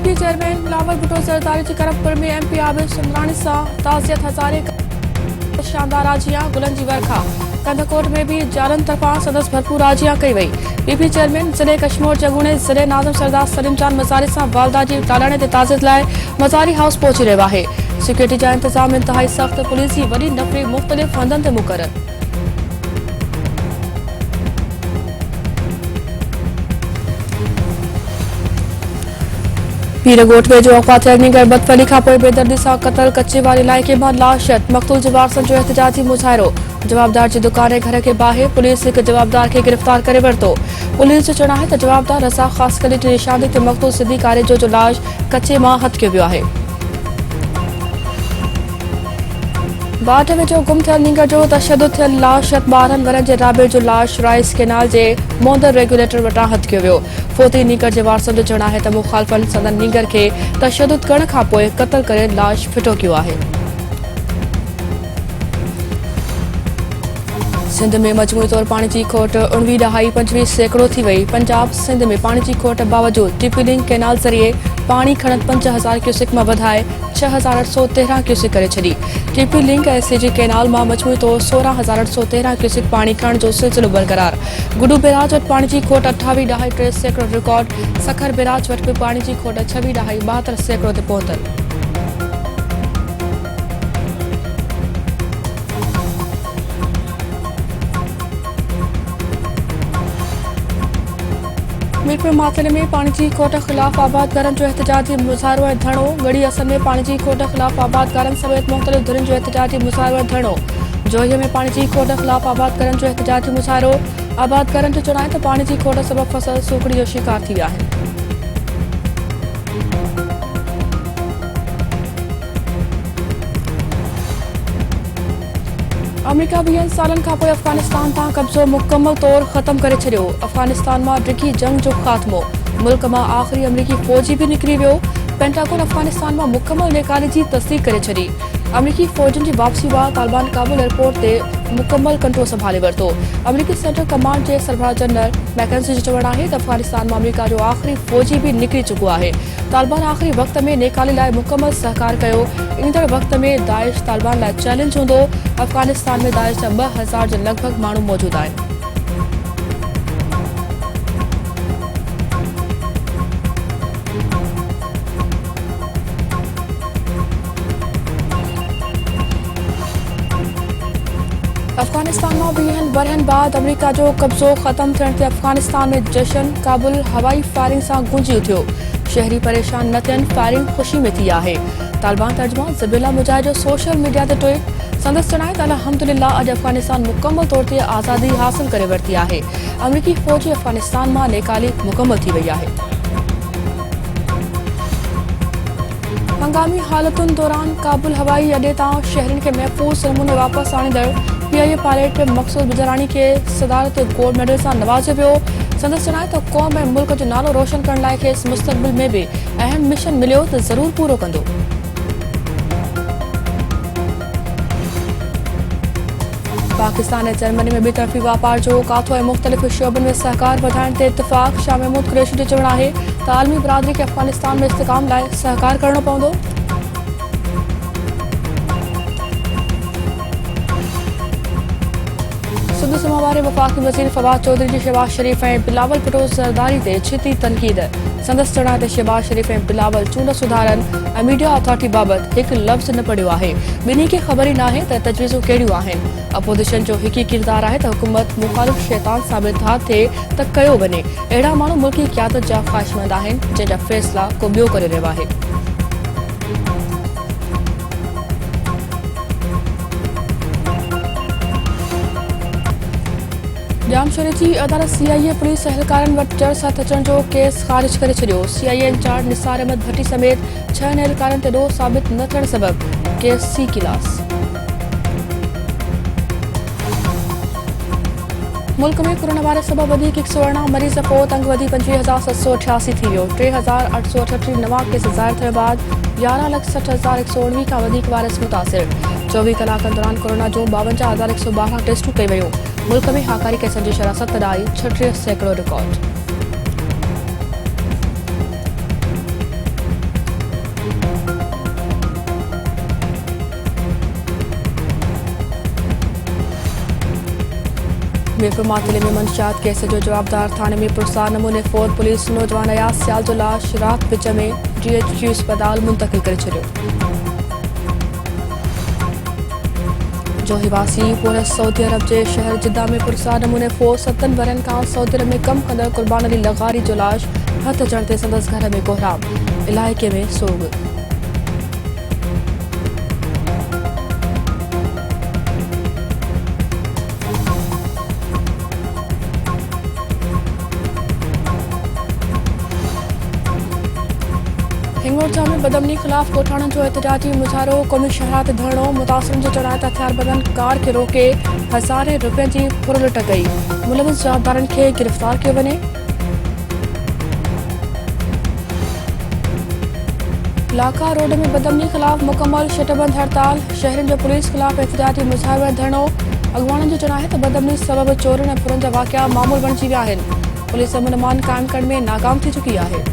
PP chairman Bilawal Bhutto Zardari जी करमपुर में MP Abid सुमरानी सां ताज़ियत हज़ारे शानदार आजियां गुलनि जी वर्खा। कंदकोट में भी जारनि तरफ़ां संदसि भरपूर आजियां कई वई। पीपी चेयरमैन ज़िले कश्मीर जगूने ज़िले नाज़िम सरदार सलीम जान मज़ारी सां वालदा जी तालाणे ते ताज़ियत लाइ मज़ारी हाउस पहुची रहियो आहे। सिक्योरिटी जा इंतज़ाम इंतहाई सख़्त, पुलिस जी वॾी नफ़री मुख़्तलिफ़ हंधनि ते मुक़रर। पीरगोट में जो अफ़वा थियल नीगर बदफली खां पोइ बेदर्दी सां क़तल कच्चेवाल इलाइक़े मां लाश मक़तूल जे वारसनि जो एहतिजाजी मुज़ाहिरो। जवाबदार जी दुकान ऐं घर के ॿाहिरि पुलिस हिक जवाबदार खे गिरफ़्तार करे वरितो। पुलिस जो चवणु आहे त जवाबदार रज़ा ख़ासकली जी निशानी ते मक़तूल सिद्दीक़ आरेजो जो लाश कच्चे मां हथियो वियो आहे। बाढ़ वेझो गुम थियल नीगर जो तशद्दुद थियल लाश 12 वरनि जे राबे जो लाश राइस केनाल जे मोंदर रेगुलेटर वटां हथियो वियो। फोती नीगर जे वारसनि जो चवणु आहे त मुख़ालिफ़नि संदन नीगर खे तशद्दुद करण खां पोइ क़त्ल करे लाश फिटो कयो आहे। सिंध में मजमूई तौर पानी की खोट 19.25 थी वई। पंजाब सिंध में पानी की खोट बावजूद टीपी लिंक केनाल ज़रिए पानी खणत 5000 क्यूसिक में वधाए 6813 क्यूसिक करे छॾी। टीपी लिंक एससीजी केनाल में मजमूई तौर 16813 क्यूसिक पानी खणण जो सिलसिलो बरक़रार। गुडू बैराज वटि पानी की खोट 28.3 रिकॉर्ड। सखर बैराज वटि भी पानी की खोट 26.72 ते पहुतल। मीरपुर मातले में पानी की खोट खिलाफ आबादगारनि जो एहतिजाजी मुज़ाहिरो ऐं धरणो। गढ़ी असल में पानी की खोट खिलाफ आबादगारनि समेत मुख़्तलिफ़ धुरियुनि जो एहतिजाजी मुज़ाहिरो ऐं धरणो। जोहीअ में पानी की खोट खिलाफ आबादगारनि जो एहतिजाजी मुज़ाहिरो। आबादगारनि जो चवणु आहे त पानी की खोट सबबि फसल सूखड़ी जो शिकार थी विया आहिनि। अमेरिका 20 सालनि खां पोइ अफ़गानिस्तान तां कब्ज़ो मुकम्मल तौर ख़त्म करे छॾियो। अफ़गानिस्तान मां डिघी जंग जो ख़ात्मो। मुल्क मां आख़िरी अमरीकी फ़ौजी भी निकिरी वियो। पेंटागन अफ़गानिस्तान मां मुकम्मल नेकाली जी तस्दीक़ करे छॾी। अमरीकी फ़ौजनि जी वापसी बाद तालिबान काबुल एयरपोर्ट ते मुकम्मल कंट्रोल संभाले वरितो। अमरीकी सेंट्रल कमांड जे सरबराह जनरल मैकेंजी जो चवणु आहे त अफ़गानिस्तान मां अमरीका जो आख़िरी फ़ौजी भी निकिरी चुको आहे। तालिबान आख़िरी वक़्त में नेकाली लाइ मुकम्मल सहकार कयो। ईंदड़ वक़्त में दाइश तालिबान लाइ चैलेंज हूंदो। अफ़गानिस्तान में दाइश जा 2000 जे लॻभॻि माण्हू मौजूदु आहिनि। अफ़गानिस्तान में 20 वरहनि बाद अमरीका जो कब्ज़ो ख़त्म थियण ते अफ़गानिस्तान में जश्न। काबुल हवाई फायरिंग सां गूंजी उथियो। शहरी परेशान न थियनि, फायरिंग ख़ुशी में थी आहे। तालिबान तर्जुमा ज़बीला मुजाहिद जो सोशल मीडिया ते ट्वीट। संदसि चवणु आहे त अल्हम्दुलिल्लाह अॼु अफ़गानिस्तान मुकम्मल तौर ते आज़ादी हासिल करे वरिती आहे। अमरीकी फ़ौजी अफ़गानिस्तान मां नेकाली मुकम्मल थी वई आहे। हंगामी हालतुनि दौरान काबुल हवाई अॾे तां शहरियुनि खे महफ़ूज़ नमूने वापसि आणींदड़ PIA पायलट मक़सूद बिजरानी खे सदारत गोल्ड मेडल सां नवाज़ियो वियो। संदसि चवणु आहे त क़ौम ऐं मुल्क जो नालो रोशन करण लाइ खेसि मुस्तक़बिल में भी अहम मिशन मिलियो त ज़रूर पूरो कंदो। पाकिस्तान ऐं जर्मनी में ॿितरफ़ी वापार जो काथो ऐं मुख़्तलिफ़ शोबनि में सहकार वधाइण ते इत्तिफ़ाक़। शाह महमूद कुरैशी जो चवणु आहे त आलमी बिरादरी खे अफ़गानिस्तान में इस्तेहकाम लाइ सहकार करणो पवंदो। सिंध सूबे वारे वफ़ाक़ी वज़ीर फवाद चौधरी जी शहबाज शरीफ़ ऐं बिलावल भुट्टो ज़रदारी ते छिती तनक़ीद। संदसि चवणु आहे त शहबाज शरीफ़ ऐं बिलावल चूंड सुधारनि ऐं मीडिया अथॉरिटी बाबति हिकु लफ़्ज़ न पढ़ियो आहे। ॿिन्ही खे ख़बर ई नाहे त तजवीज़ूं कहिड़ियूं आहिनि। अपोज़िशन जो हिकु ई किरदारु आहे त हुकूमत मुख़ालिफ़ शैतान साबित था थिए त कयो वञे। अहिड़ा माण्हू मुल्की क़यादत जा ख़्वाहिशमंद आहिनि जंहिंजा फ़ैसिला को ॿियो करे रहियो आहे। जामशोरी जी अदालत CIA पुलिस एहलकारनि वटि जड़ सां अचण जो केस ख़ारिज करे छॾियो। CIA इंचार्ज निसार अहमद भट्टी समेत 6 एहलकारनि ते ॾोह साबित न थियण सबबि केस C क्लास। मुल्क में कोरोना वायरस सबबि वधीक 118 मरीज़ फ़ौत। अंग वधी 25,788 थी वियो। 3,838 नवां केस ज़ाहिर थियण बाद 11,60,119 खां वधीक वायरस मुतासिर। 24 कलाकनि दौरान कोरोना जो 52,112 टेस्टूं कई वयूं। मुल्क में हाकारी केसनि जी शरह 37.36% रिकॉर्ड। मीरपुर मातले में मंशियात केस जो जवाबदार थाने में पुरस्कार नमूने फोर पुलिस नौजवान अयाज सियाल जो लाश रात विच में GHQ अस्पताल मुंतकिल करे छॾियो। जोहिवासी पूरे सऊदी अरब के शहर जिद्दा में पुरस्कार नमूने फोर 7 वरनि खां सऊदी अरब में कम कंदड़ कुर्बान अली लगारी जो लाश हथ अचण ते संदसि घर में कोहराम, इलाइक़े में सोग। हिंगोरछा में बदमनी खिलाफ कोठाणन जो एहतजाजी मुजाहरो क़ौमी शहरात धरणो मुतासिरन जो चढ़ाए हथियारबंदन कार के रोके हज़ारे रुपयनि जी फुरलुट कई। मुलविस जवाबदारनि खे गिरफ़्तार कियो वञे। लाखा रोड में बदमनी खिलाफ मुकम्मल शटबंद हड़ताल, शहरनि जो पुलिस खिलाफ एहतजाजी मुजाहरो ऐं धरणो। अॻवाननि जो चवणु आहे त बदमनी सबबि चोरियुनि ऐं फुरनि जा वाक़िया मामूल बणिजी विया आहिनि। पुलिस अमन अमान क़ाइमु करण में नाकाम थी चुकी आहे।